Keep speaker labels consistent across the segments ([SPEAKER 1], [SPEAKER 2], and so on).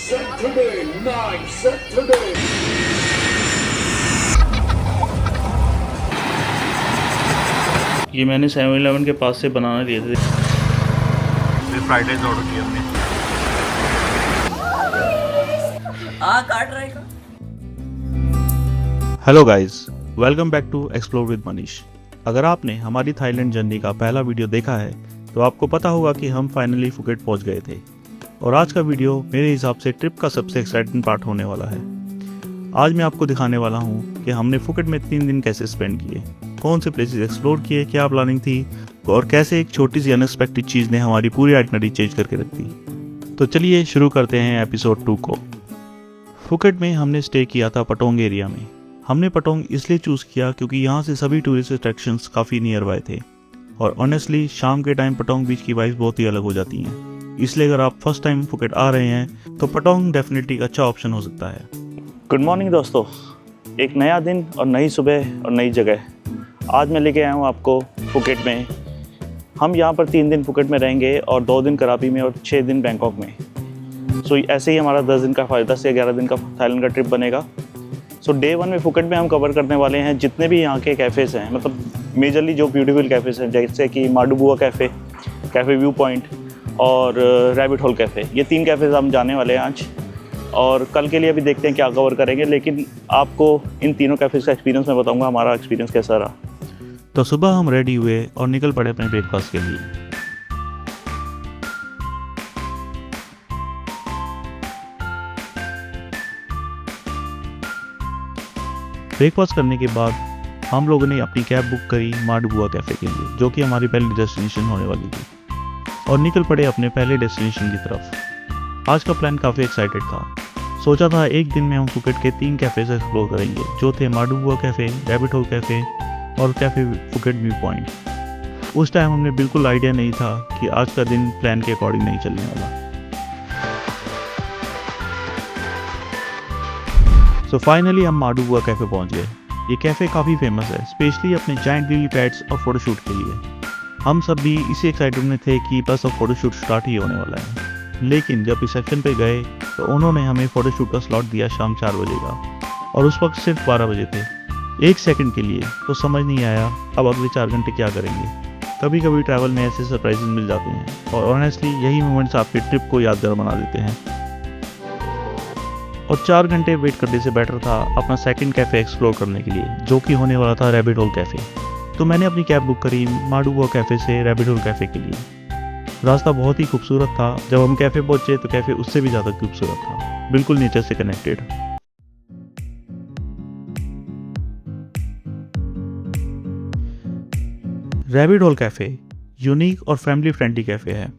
[SPEAKER 1] Saturday night, Saturday.
[SPEAKER 2] ये मैंने 7-Eleven के पास से बनाना लिए थे।
[SPEAKER 3] फिर फ्राइड राइस ऑर्डर किया हमने।
[SPEAKER 4] काट रहेगा।
[SPEAKER 2] Hello guys, welcome back to explore with Manish. अगर आपने हमारी थाईलैंड जर्नी का पहला वीडियो देखा है तो आपको पता होगा कि हम फाइनली फुकेट पहुंच गए थे और आज का वीडियो मेरे हिसाब से ट्रिप का सबसे एक्साइटिंग पार्ट होने वाला है। आज मैं आपको दिखाने वाला हूं कि हमने फुकेट में 3 दिन कैसे स्पेंड किए, कौन से प्लेसेस एक्सप्लोर किए, क्या प्लानिंग थी और कैसे एक छोटी सी अनएक्सपेक्टेड चीज़ ने हमारी पूरी आइटनरी चेंज करके रख दी। तो चलिए शुरू करते हैं एपिसोड 2 को। फुकेट में हमने स्टे किया था पटोंग एरिया में। हमने पटोंग इसलिए चूज़ किया क्योंकि यहाँ से सभी टूरिस्ट अट्रैक्शंस काफ़ी नियर बाय थे और ऑनेस्टली शाम के टाइम पटोंग बीच की वाइब्स बहुत ही अलग हो जाती हैं। इसलिए अगर आप फर्स्ट टाइम फुकेट आ रहे हैं तो पटोंग डेफिनेटली एक अच्छा ऑप्शन हो सकता है। गुड मॉर्निंग दोस्तों, एक नया दिन और नई सुबह और नई जगह। आज मैं लेके आया हूँ आपको फुकेट में। हम यहाँ पर 3 दिन फुकेट में रहेंगे और 2 दिन करापी में और 6 दिन बैंकॉक में। सो ऐसे ही हमारा 10 से 11 दिन का थाईलैंड का ट्रिप बनेगा। सो डे 1 में फुकेट में हम कवर करने वाले हैं जितने भी यहाँ के कैफ़ेज़ हैं, मतलब मेजरली जो ब्यूटीफुल कैफ़ेज़ हैं जैसे कि माडुबुआ कैफ़े, कैफ़े व्यू पॉइंट और रैबिट होल कैफ़े। ये 3 कैफ़ेज़ हम जाने वाले हैं आज और कल के लिए अभी देखते हैं क्या कवर करेंगे, लेकिन आपको इन तीनों कैफ़ेज़ का एक्सपीरियंस मैं बताऊँगा हमारा एक्सपीरियंस कैसा रहा। तो सुबह हम रेडी हुए और निकल पड़े अपने ब्रेकफास्ट के लिए। ब्रेकफास्ट करने के बाद हम लोगों ने अपनी कैब बुक करी माडुबुआ कैफ़े के लिए, जो कि हमारी पहली डेस्टिनेशन होने वाली थी, और निकल पड़े अपने पहले डेस्टिनेशन की तरफ। आज का प्लान काफ़ी एक्साइटेड था। सोचा था एक दिन में हम फुकेट के 3 कैफ़ेज़ एक्सप्लोर करेंगे, जो थे माडुबुआ कैफ़े, रैबिट होल कैफ़े और कैफ़े फुकेट व्यू पॉइंट। उस टाइम हमें बिल्कुल आइडिया नहीं था कि आज का दिन प्लान के अकॉर्डिंग नहीं चलने वाला। सो फाइनली हम माडुबुआ कैफ़े पहुंच गए। ये कैफ़े काफ़ी फेमस है, स्पेशली अपने जाइंट लिली पैड्स और फोटोशूट के लिए। हम सब भी इसी एक्साइटेड में थे कि बस अब फोटोशूट स्टार्ट ही होने वाला है। लेकिन जब रिसेप्शन पे गए तो उन्होंने हमें फ़ोटोशूट का स्लॉट दिया शाम 4 बजे का और उस वक्त सिर्फ 12 बजे थे। एक सेकंड के लिए तो समझ नहीं आया अब अगले 4 घंटे क्या करेंगे। कभी कभी ट्रैवल में ऐसे सरप्राइजेस मिल जाते हैं और ऑनेस्टली यही मोमेंट्स आपके ट्रिप को यादगार बना देते हैं। और 4 घंटे वेट करने से बेटर था अपना सेकंड कैफ़े एक्सप्लोर करने के लिए, जो कि होने वाला था रैबिट होल कैफ़े। तो मैंने अपनी कैब बुक करी माडुबुआ कैफ़े से रैबिट होल कैफ़े के लिए। रास्ता बहुत ही खूबसूरत था। जब हम कैफ़े पहुंचे तो कैफ़े उससे भी ज़्यादा खूबसूरत था, बिल्कुल नेचर से connected. Rabbit hole cafe unique और फैमिली फ्रेंडली कैफ़े है।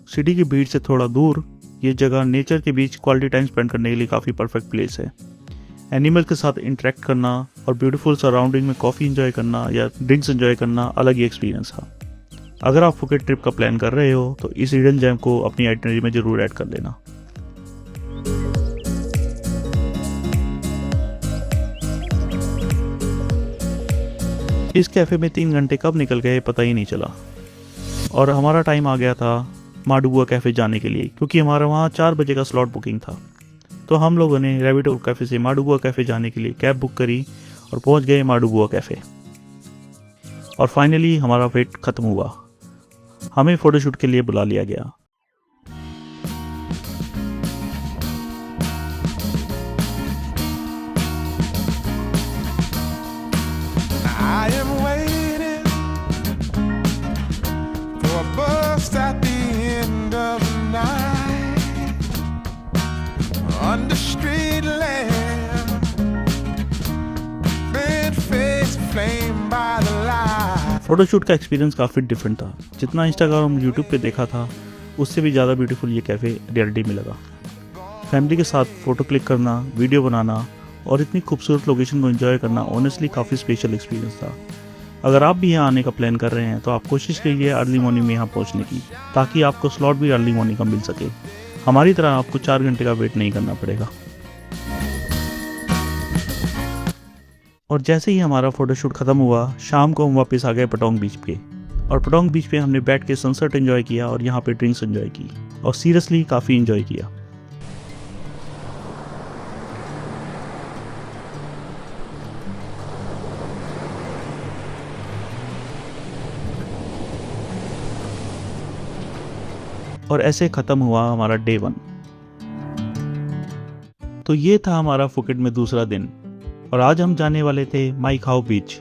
[SPEAKER 2] सिटी की भीड़ से थोड़ा दूर ये जगह नेचर के बीच क्वालिटी टाइम स्पेंड करने के लिए काफ़ी परफेक्ट प्लेस है। एनिमल्स के साथ इंटरेक्ट करना और ब्यूटीफुल सराउंडिंग में कॉफ़ी एंजॉय करना या ड्रिंक्स एंजॉय करना अलग ही एक्सपीरियंस था। अगर आप फुकेट ट्रिप का प्लान कर रहे हो तो इस हिडन जेम को अपनी आइटनरी में ज़रूर ऐड कर लेना। इस कैफ़े में 3 घंटे कब निकल गए पता ही नहीं चला और हमारा टाइम आ गया था माडुबुआ कैफ़े जाने के लिए, क्योंकि हमारा वहाँ 4 बजे का स्लॉट बुकिंग था। तो हम लोगों ने रैबिट होल कैफ़े से माडुबुआ कैफ़े जाने के लिए कैब बुक करी और पहुँच गए माडुबुआ कैफ़े। और फाइनली हमारा वेट ख़त्म हुआ, हमें फ़ोटोशूट के लिए बुला लिया गया।
[SPEAKER 5] I am waiting for a bus at the end of the night under street lamp, bed face flame by the light।
[SPEAKER 2] Photoshoot का एक्सपीरियंस काफ़ी डिफरेंट था। जितना इंस्टाग्राम और यूट्यूब पे देखा था उससे भी ज़्यादा ब्यूटीफुल ये कैफ़े रियलिटी में लगा। फैमिली के साथ फ़ोटो क्लिक करना, वीडियो बनाना और इतनी खूबसूरत लोकेशन को एंजॉय करना ऑनेस्टली काफ़ी स्पेशल एक्सपीरियंस था। अगर आप भी यहाँ आने का प्लान कर रहे हैं तो आप कोशिश कीजिए अर्ली मॉर्निंग में यहाँ पहुँचने की, ताकि आपको स्लॉट भी अर्ली मॉर्निंग का मिल सके। हमारी तरह आपको 4 घंटे का वेट नहीं करना पड़ेगा। और जैसे ही हमारा फ़ोटोशूट ख़त्म हुआ, शाम को हम वापस आ गए पटोंग बीच पे और पटोंग बीच पे हमने बैठ के सनसेट एंजॉय किया और यहाँ पे ड्रिंक्स एंजॉय की और सीरियसली काफ़ी एंजॉय किया। और ऐसे ख़त्म हुआ हमारा डे 1। तो ये था हमारा फुकेट में दूसरा दिन और आज हम जाने वाले थे माई खाओ बीच।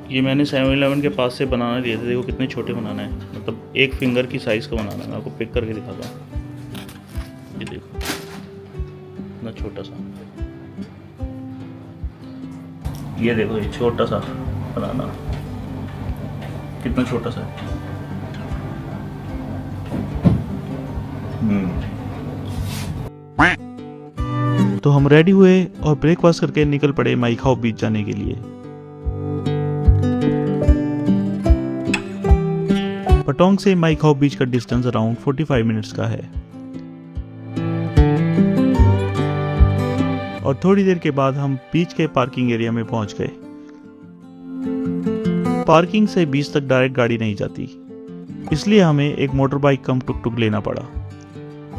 [SPEAKER 2] ये मैंने 7-Eleven के पास से बनाना दिए थे। देखो कितने छोटे बनाना है, मतलब एक फिंगर की साइज़ का बनाना है। मैं आपको पिक करके दिखाता हूँ। ये देखो इतना छोटा सा, ये देखो ये छोटा सा बनाना कितना छोटा सा है। तो हम रेडी हुए और ब्रेकफास्ट करके निकल पड़े माई खाओ बीच जाने के लिए। पटोंग से माई खाओ बीच का डिस्टेंस अराउंड 45 मिनट्स का है और थोड़ी देर के बाद हम बीच के पार्किंग एरिया में पहुंच गए। पार्किंग से बीच तक डायरेक्ट गाड़ी नहीं जाती, इसलिए हमें एक मोटर बाइक कम टुक टुक लेना पड़ा।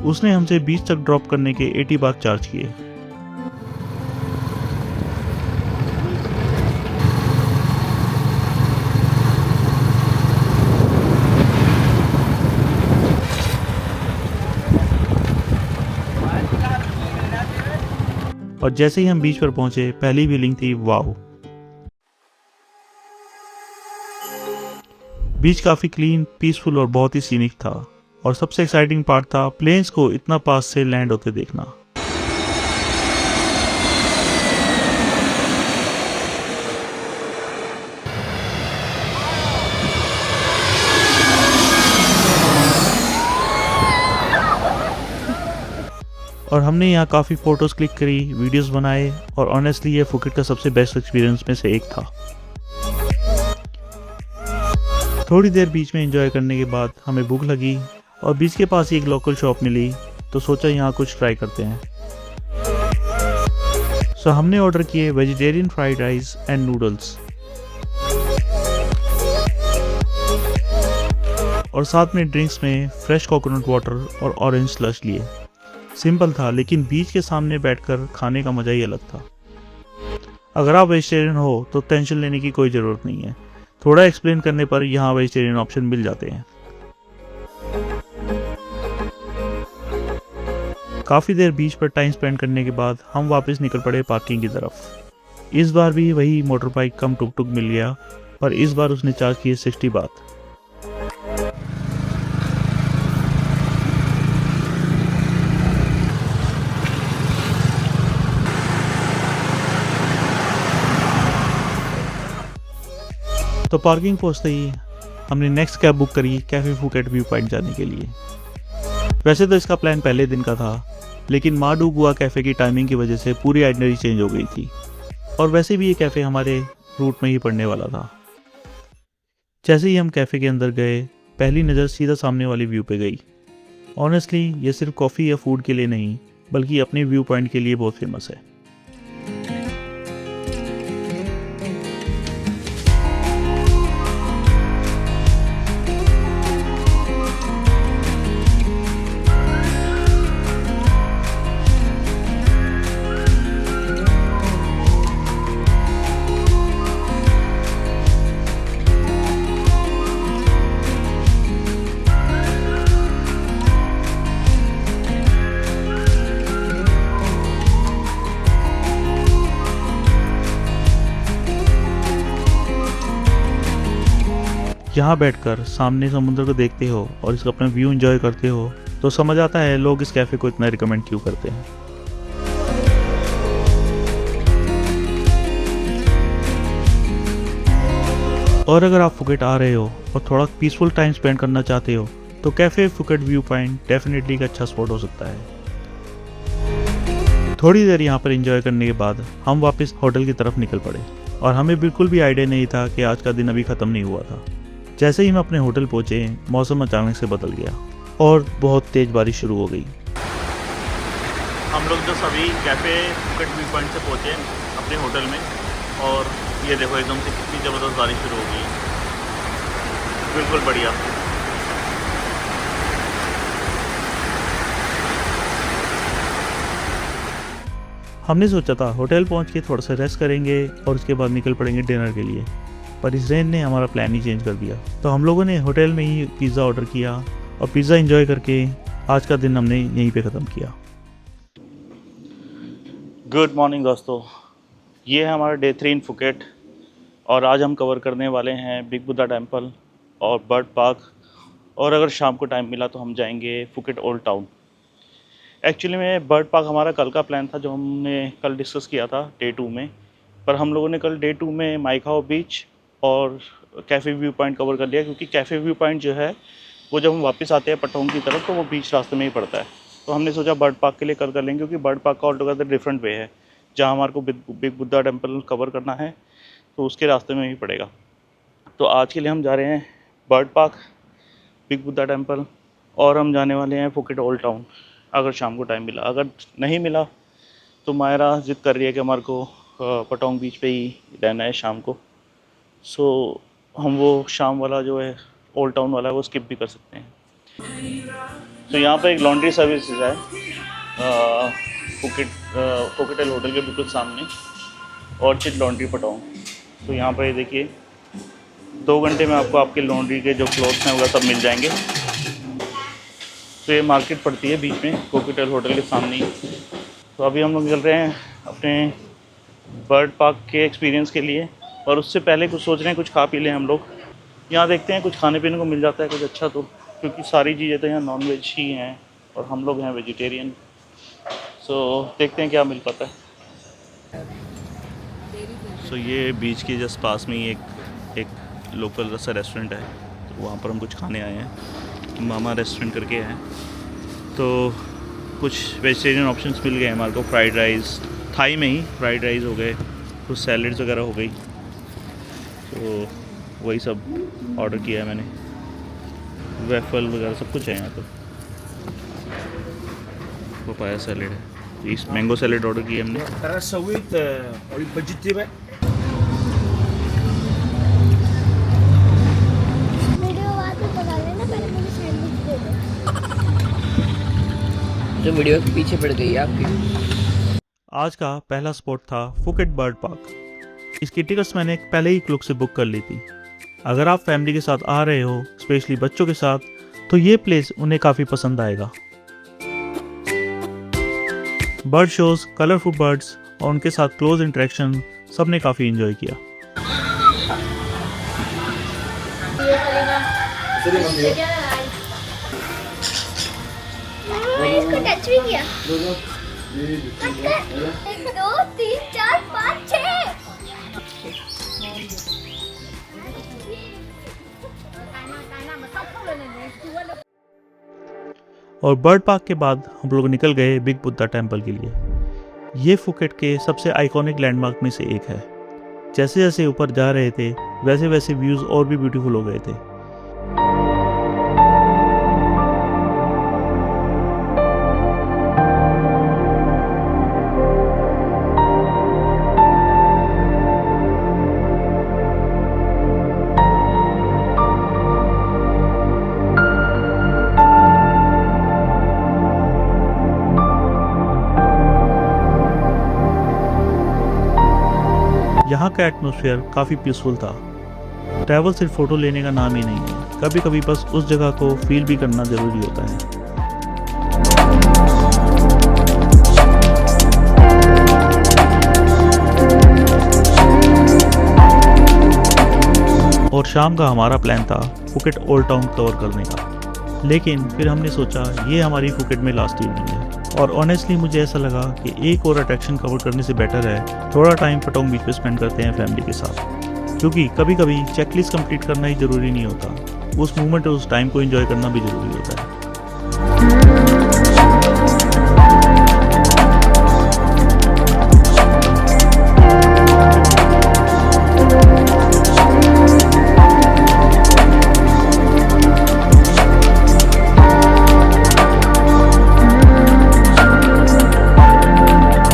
[SPEAKER 2] उसने हमसे बीच तक ड्रॉप करने के 80 बार चार्ज किए। और जैसे ही हम बीच पर पहुंचे पहली फीलिंग थी वाओ। बीच काफी क्लीन, पीसफुल और बहुत ही सीनिक था और सबसे एक्साइटिंग पार्ट था प्लेन्स को इतना पास से लैंड होते देखना। और हमने यहाँ काफ़ी फ़ोटोज़ क्लिक करी, वीडियोस बनाए और ऑनेस्टली ये फुकेट का सबसे बेस्ट एक्सपीरियंस में से एक था। थोड़ी देर बीच में एंजॉय करने के बाद हमें भूख लगी और बीच के पास ही एक लोकल शॉप मिली, तो सोचा यहाँ कुछ ट्राई करते हैं। सो हमने ऑर्डर किए vegetarian fried rice and noodles और साथ में ड्रिंक्स में फ्रेश कोकोनट वाटर और ऑरेंज स्लश लिए। सिंपल था लेकिन बीच के सामने बैठकर खाने का मजा ही अलग था। अगर आप वेजिटेरियन हो तो टेंशन लेने की कोई ज़रूरत नहीं है, थोड़ा एक्सप्लेन करने पर यहाँ वेजिटेरियन ऑप्शन मिल जाते हैं। काफ़ी देर बीच पर टाइम स्पेंड करने के बाद हम वापस निकल पड़े पार्किंग की तरफ। इस बार भी वही मोटर बाइक कम टुक टुक मिल गया पर इस बार उसने चार्ज किए 60 बात। तो पार्किंग पहुंचते ही हमने नेक्स्ट कैब बुक करी कैफे फुकेट व्यू पॉइंट जाने के लिए। वैसे तो इसका प्लान पहले दिन का था लेकिन मा डू गुआ कैफ़े की टाइमिंग की वजह से पूरी आइटनरी चेंज हो गई थी और वैसे भी ये कैफ़े हमारे रूट में ही पड़ने वाला था। जैसे ही हम कैफ़े के अंदर गए पहली नज़र सीधा सामने वाली व्यू पे गई। ऑनेस्टली ये सिर्फ कॉफ़ी या फूड के लिए नहीं बल्कि अपने व्यू पॉइंट के लिए बहुत फेमस है। यहाँ बैठकर सामने समुद्र को देखते हो और इसका अपना व्यू एंजॉय करते हो तो समझ आता है लोग इस कैफ़े को इतना रिकमेंड क्यों करते हैं। और अगर आप फुकेट आ रहे हो और थोड़ा पीसफुल टाइम स्पेंड करना चाहते हो तो cafe Phuket view point definitely एक अच्छा स्पॉट हो सकता है। थोड़ी देर यहाँ पर एंजॉय करने के बाद हम वापस होटल की तरफ निकल पड़े और हमें बिल्कुल भी आइडिया नहीं था कि आज का दिन अभी ख़त्म नहीं हुआ था। जैसे ही हम अपने होटल पहुँचे मौसम अचानक से बदल गया और बहुत तेज़ बारिश शुरू हो गई।
[SPEAKER 3] हम लोग जो सभी कैफ़े फुकेट व्यू पॉइंट से पहुँचे अपने होटल में और ये देखो एकदम से कितनी ज़बरदस्त बारिश शुरू हो गई। बिल्कुल बढ़िया।
[SPEAKER 2] हमने सोचा था होटल पहुंच के थोड़ा सा रेस्ट करेंगे और उसके बाद निकल पड़ेंगे डिनर के लिए, पर इस रेन ने हमारा प्लान ही चेंज कर दिया। तो हम लोगों ने होटल में ही पिज़्ज़ा ऑर्डर किया और पिज़्ज़ा एंजॉय करके आज का दिन हमने यहीं पे ख़त्म किया।
[SPEAKER 3] गुड मॉर्निंग दोस्तों, ये है हमारा डे 3 इन फुकेट और आज हम कवर करने वाले हैं बिग बुद्धा टेम्पल और बर्ड पार्क, और अगर शाम को टाइम मिला तो हम जाएंगे फुकेट ओल्ड टाउन। एक्चुअली में बर्ड पार्क हमारा कल का प्लान था, जो हमने कल डिस्कस किया था डे 2 में, पर हम लोगों ने कल डे 2 में माइकाओ बीच और कैफ़े व्यू पॉइंट कवर कर लिया, क्योंकि कैफ़े व्यू पॉइंट जो है वो जब हम वापस आते हैं पटोंग की तरफ तो वो बीच रास्ते में ही पड़ता है। तो हमने सोचा बर्ड पार्क के लिए कल कर लेंगे, क्योंकि बर्ड पार्क का ऑल टुगेदर डिफरेंट वे है। जहाँ हमारे को बिग बुद्धा टेम्पल कवर करना है तो उसके रास्ते में ही पड़ेगा। तो आज के लिए हम जा रहे हैं bird park, big Buddha temple, और हम जाने वाले हैं फुकेट ओल्ड टाउन अगर शाम को टाइम मिला। अगर नहीं मिला तो मायरा जिद कर रही है कि हमारे को पटोंग बीच पे ही रहना है शाम को, सो हम वो शाम वाला जो है ओल्ड टाउन वाला है वो स्किप भी कर सकते हैं। तो यहाँ पर एक लॉन्ड्री सर्विस है फुकेट होटल के बिल्कुल सामने, ऑर्चिड लॉन्ड्री पटोंग। तो यहाँ पर ये देखिए 2 घंटे में आपको आपके लॉन्ड्री के जो क्लोथ्स हैं वो सब मिल जाएंगे। तो ये मार्केट पड़ती है बीच में फुकेट होटल के सामने ही। तो अभी हम लोग निकल रहे हैं अपने बर्ड पार्क के एक्सपीरियंस के लिए, और उससे पहले कुछ सोच रहे हैं कुछ खा पी लें हम लोग। यहाँ देखते हैं कुछ खाने पीने को मिल जाता है कुछ अच्छा, तो क्योंकि सारी चीज़ें तो यहाँ नॉन वेज ही हैं और हम लोग हैं वेजिटेरियन। सो देखते हैं क्या मिल पाता है। सो ये बीच के जस्ट पास में ही एक लोकल सा रेस्टोरेंट है, तो वहाँ पर हम कुछ खाने आए हैं। मामा रेस्टोरेंट करके हैं, तो कुछ वेजिटेरियन ऑप्शंस मिल गए हमारे को। फ्राइड राइस, थाई में ही फ्राइड राइस हो गए, कुछ सैलड्स वगैरह हो गई, तो वही सब ऑर्डर किया है मैंने। वेफल वगैरह सब कुछ है यहाँ पर। पपाया सैलेड है, इस मैंगो सैलेड ऑर्डर किया हमने।
[SPEAKER 1] Terasa with olive vegetable.
[SPEAKER 6] Video बाद में बता देना, पहले मुझे सैंडविच दे दो।
[SPEAKER 4] जो वीडियो के पीछे पड़ गई है आपकी।
[SPEAKER 2] आज का पहला स्पॉट था फुकेट बर्ड पार्क। इसकी टिकट्स मैंने पहले ही क्लुक से बुक कर ली थी। अगर आप फैमिली के साथ आ रहे हो, स्पेशली बच्चों के साथ, तो ये प्लेस उन्हें काफ़ी पसंद आएगा। बर्ड शोज, कलरफुल बर्ड्स और उनके साथ क्लोज इंटरेक्शन सब ने काफ़ी एंजॉय किया।
[SPEAKER 6] मैंने इसको टच भी किया। 1 2 3 4 5 6।
[SPEAKER 2] और बर्ड पार्क के बाद हम लोग निकल गए बिग बुद्धा टेम्पल के लिए। ये फुकेट के सबसे आइकॉनिक लैंडमार्क में से एक है। जैसे जैसे ऊपर जा रहे थे वैसे वैसे व्यूज़ और भी ब्यूटीफुल हो गए थे। यहाँ का एटमॉस्फेयर काफ़ी पीसफुल था। ट्रैवल सिर्फ फ़ोटो लेने का नाम ही नहीं है, कभी कभी बस उस जगह को फील भी करना ज़रूरी होता है। और शाम का हमारा प्लान था फुकेट ओल्ड टाउन कवर करने का, लेकिन फिर हमने सोचा ये हमारी फुकेट में लास्ट इवनिंग है, और ऑनेस्टली मुझे ऐसा लगा कि एक और अट्रैक्शन कवर करने से बेटर है थोड़ा टाइम पटोंग बीच पे स्पेंड करते हैं फैमिली के साथ, क्योंकि कभी कभी चेकलिस्ट कंप्लीट करना ही ज़रूरी नहीं होता, उस मोमेंट और उस टाइम को एंजॉय करना भी ज़रूरी होता है।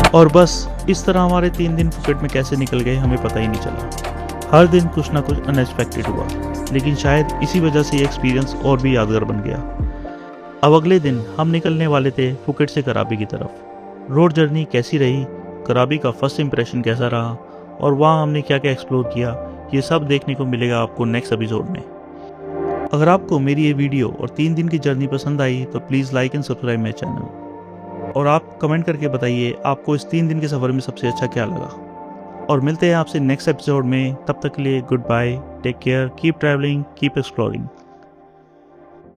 [SPEAKER 2] और बस इस तरह हमारे 3 दिन फुकेट में कैसे निकल गए हमें पता ही नहीं चला। हर दिन कुछ ना कुछ अनएक्सपेक्टेड हुआ, लेकिन शायद इसी वजह से ये एक्सपीरियंस और भी यादगार बन गया। अब अगले दिन हम निकलने वाले थे फुकेट से कराबी की तरफ। रोड जर्नी कैसी रही, कराबी का फर्स्ट इंप्रेशन कैसा रहा, और वहाँ हमने क्या क्या एक्सप्लोर किया, ये सब देखने को मिलेगा आपको नेक्स्ट एपिसोड में। अगर आपको मेरी ये वीडियो और 3 दिन की जर्नी पसंद आई तो please like and subscribe my channel, और आप कमेंट करके बताइए आपको इस 3 दिन के सफ़र में सबसे अच्छा क्या लगा। और मिलते हैं आपसे नेक्स्ट एपिसोड में, तब तक के लिए good bye, take care, keep travelling, keep exploring.